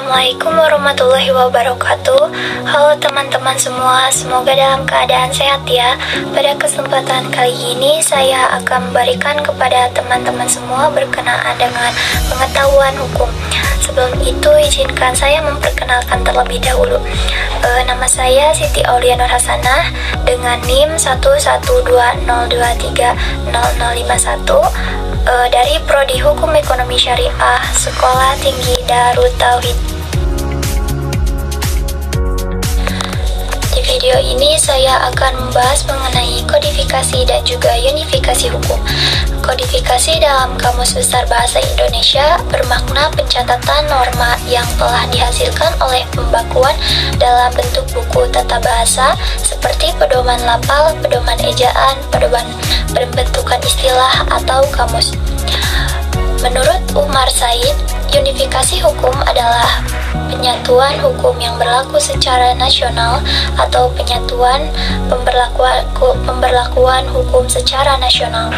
Assalamualaikum warahmatullahi wabarakatuh. Halo teman-teman semua, semoga dalam keadaan sehat ya. Pada kesempatan kali ini saya akan memberikan kepada teman-teman semua berkenaan dengan pengetahuan hukum. Sebelum itu izinkan saya memperkenalkan terlebih dahulu. Nama saya Siti Aulia Nur Hasanah dengan NIM 11200230051 dari Prodi Hukum Ekonomi Syariah Sekolah Tinggi Darut Tauhid. Di video ini saya akan membahas mengenai kodifikasi dan juga unifikasi hukum. Kodifikasi dalam Kamus Besar Bahasa Indonesia bermakna pencatatan norma yang telah dihasilkan oleh pembakuan dalam bentuk buku tata bahasa seperti pedoman lafal, pedoman ejaan, pedoman pembentukan istilah atau kamus. Menurut Umar Said, unifikasi hukum adalah penyatuan hukum yang berlaku secara nasional atau penyatuan pemberlakuan hukum secara nasional.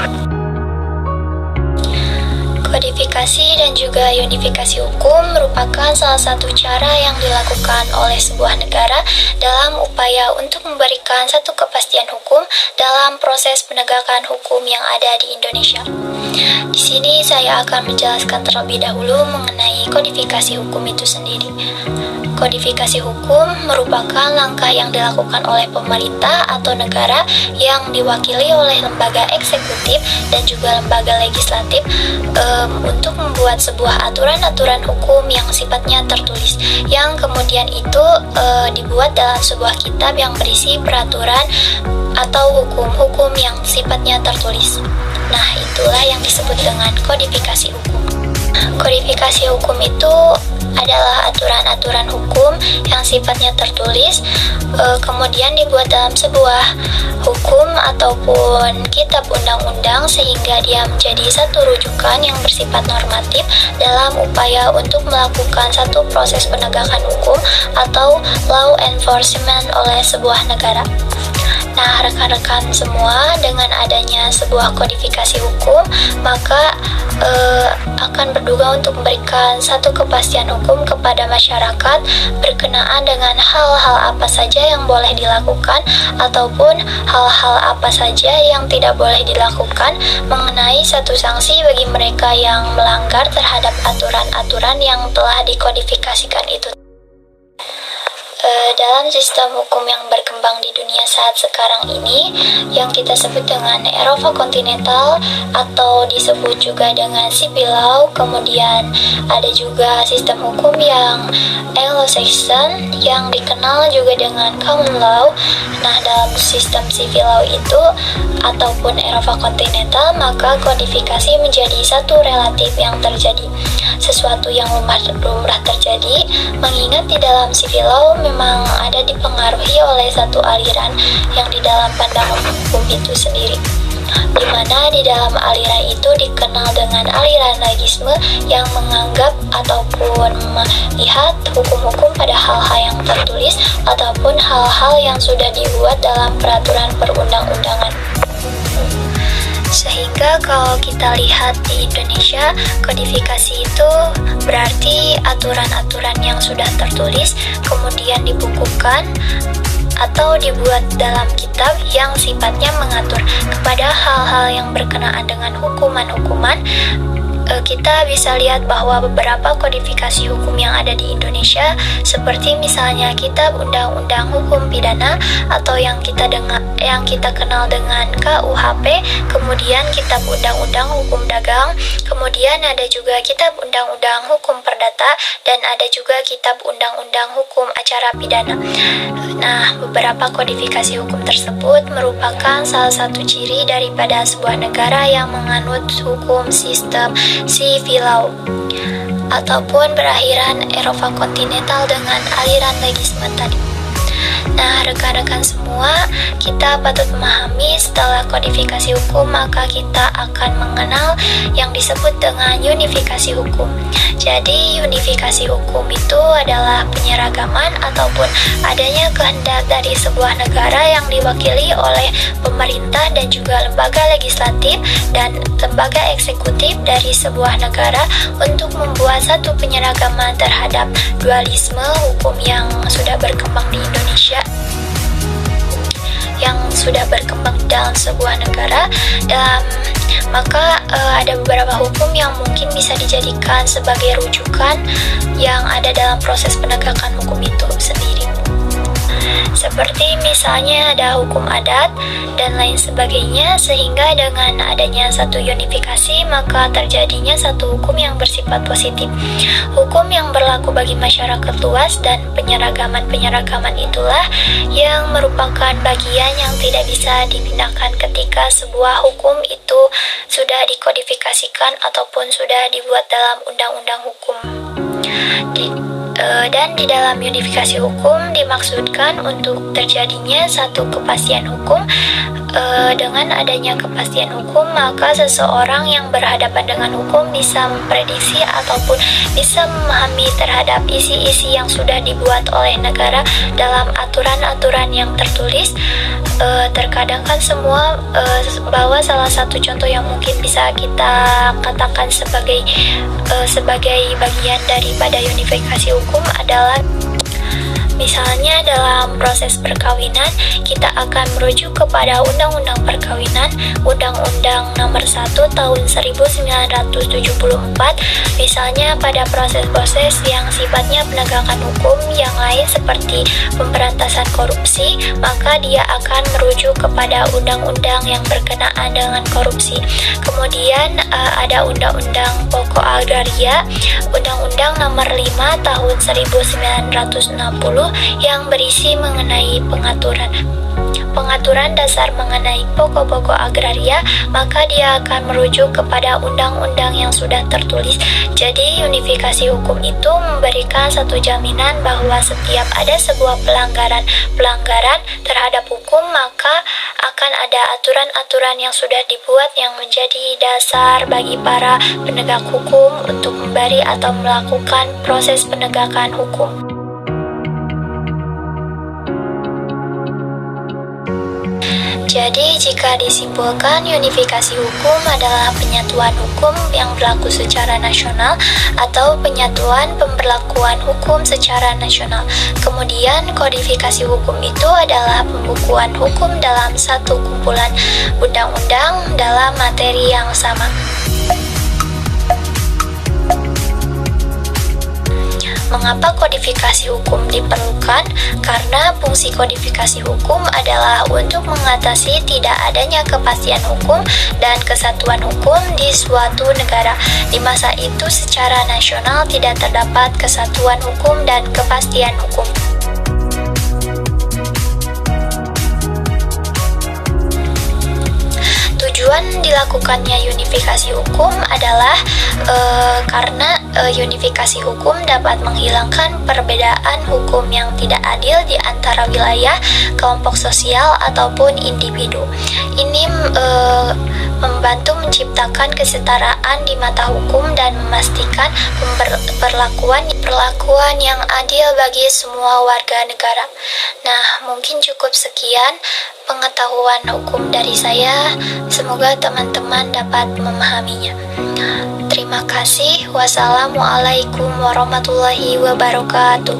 Kodifikasi dan juga unifikasi hukum merupakan salah satu cara yang dilakukan oleh sebuah negara dalam upaya untuk memberikan satu kepastian hukum dalam proses penegakan hukum yang ada di Indonesia. Di sini saya akan menjelaskan terlebih dahulu mengenai kodifikasi hukum itu sendiri. Kodifikasi hukum merupakan langkah yang dilakukan oleh pemerintah atau negara yang diwakili oleh lembaga eksekutif dan juga lembaga legislatif untuk membuat sebuah aturan-aturan hukum yang sifatnya tertulis, yang kemudian itu dibuat dalam sebuah kitab yang berisi peraturan atau hukum-hukum yang sifatnya tertulis. Nah, itulah yang disebut dengan kodifikasi hukum. Kodifikasi hukum itu adalah aturan-aturan hukum yang sifatnya tertulis, kemudian dibuat dalam sebuah hukum ataupun kitab undang-undang sehingga dia menjadi satu rujukan yang bersifat normatif dalam upaya untuk melakukan satu proses penegakan hukum atau law enforcement oleh sebuah negara. Nah, rekan-rekan semua, dengan adanya sebuah kodifikasi hukum, maka akan berduga untuk memberikan satu kepastian hukum kepada masyarakat berkenaan dengan hal-hal apa saja yang boleh dilakukan ataupun hal-hal apa saja yang tidak boleh dilakukan, mengenai satu sanksi bagi mereka yang melanggar terhadap aturan-aturan yang telah dikodifikasikan itu. Dalam sistem hukum yang berkembang di dunia saat sekarang ini, yang kita sebut dengan Eropa kontinental atau disebut juga dengan civil law, kemudian ada juga sistem hukum yang Anglo-Saxon yang dikenal juga dengan common law. Nah, dalam sistem civil law itu ataupun Eropa kontinental, maka kodifikasi menjadi satu relatif yang terjadi, sesuatu yang lumrah terjadi, mengingat di dalam civil law memang ada dipengaruhi oleh satu aliran yang di dalam pandangan hukum itu sendiri, di mana di dalam aliran itu dikenal dengan aliran legisme yang menganggap ataupun melihat hukum-hukum pada hal-hal yang tertulis ataupun hal-hal yang sudah dibuat dalam peraturan perundang-undangan. Sehingga kalau kita lihat di Indonesia, kodifikasi itu berarti aturan-aturan yang sudah tertulis kemudian dibukukan atau dibuat dalam kitab yang sifatnya mengatur kepada hal-hal yang berkenaan dengan hukuman-hukuman. Kita bisa lihat bahwa beberapa kodifikasi hukum yang ada di Indonesia seperti misalnya kitab Undang-Undang Hukum Pidana atau yang kita kenal dengan KUHP, kemudian kitab Undang-Undang Hukum Dagang, kemudian ada juga kitab Undang-Undang Hukum Perdata, dan ada juga kitab Undang-Undang Hukum Acara Pidana. Nah, beberapa kodifikasi hukum tersebut merupakan salah satu ciri daripada sebuah negara yang menganut hukum sistem civil law ataupun berakhiran Eropa kontinental dengan aliran legisme tadi. Nah, rekan-rekan semua, kita patut memahami setelah kodifikasi hukum maka kita akan mengenal yang disebut dengan unifikasi hukum. Jadi, unifikasi hukum itu adalah penyeragaman ataupun adanya kehendak dari sebuah negara yang diwakili oleh pemerintah dan juga lembaga legislatif dan lembaga eksekutif dari sebuah negara untuk membuat satu penyeragaman terhadap dualisme hukum yang sudah berkembang di Indonesia, yang sudah berkembang dalam sebuah negara. Maka ada beberapa hukum yang mungkin bisa dijadikan sebagai rujukan yang ada dalam proses penegakan hukum itu sendiri. Seperti misalnya ada hukum adat dan lain sebagainya, sehingga dengan adanya satu unifikasi maka terjadinya satu hukum yang bersifat positif, hukum yang berlaku bagi masyarakat luas, dan penyeragaman itulah yang merupakan bagian yang tidak bisa dipindahkan ketika sebuah hukum itu sudah dikodifikasikan ataupun sudah dibuat dalam undang-undang hukum. Dan di dalam unifikasi hukum dimaksudkan untuk terjadinya satu kepastian hukum. Dengan adanya kepastian hukum, maka seseorang yang berhadapan dengan hukum bisa memprediksi ataupun bisa memahami terhadap isi-isi yang sudah dibuat oleh negara dalam aturan-aturan yang tertulis. Terkadang kan semua bahwa salah satu contoh yang mungkin bisa kita katakan sebagai bagian daripada unifikasi hukum adalah misalnya dalam proses perkawinan, kita akan merujuk kepada Undang-Undang Perkawinan, Undang-Undang Nomor 1 Tahun 1974. Misalnya pada proses-proses yang sifatnya penegakan hukum yang lain seperti pemberantasan korupsi, maka dia akan merujuk kepada undang-undang yang berkenaan dengan korupsi. Kemudian ada Undang-Undang Pokok Agraria, Undang-Undang Nomor 5 Tahun 1960 yang berisi mengenai pengaturan dasar mengenai pokok-pokok agraria, maka dia akan merujuk kepada undang-undang yang sudah tertulis. Jadi unifikasi hukum itu memberikan satu jaminan bahwa setiap ada sebuah pelanggaran terhadap hukum, maka akan ada aturan-aturan yang sudah dibuat yang menjadi dasar bagi para penegak hukum untuk memberi atau melakukan proses penegakan hukum. Jadi, jika disimpulkan, unifikasi hukum adalah penyatuan hukum yang berlaku secara nasional atau penyatuan pemberlakuan hukum secara nasional. Kemudian, kodifikasi hukum itu adalah pembukuan hukum dalam satu kumpulan undang-undang dalam materi yang sama. Mengapa kodifikasi hukum diperlukan? Karena fungsi kodifikasi hukum adalah untuk mengatasi tidak adanya kepastian hukum dan kesatuan hukum di suatu negara. Di masa itu secara nasional tidak terdapat kesatuan hukum dan kepastian hukum. Tujuan dilakukannya unifikasi hukum adalah karena unifikasi hukum dapat menghilangkan perbedaan hukum yang tidak adil di antara wilayah, kelompok sosial, ataupun individu. Ini membantu menciptakan kesetaraan di mata hukum dan memastikan perlakuan yang adil bagi semua warga negara. Nah, mungkin cukup sekian pengetahuan hukum dari saya. Semoga teman-teman dapat memahaminya. Terima kasih. Wassalamualaikum warahmatullahi wabarakatuh.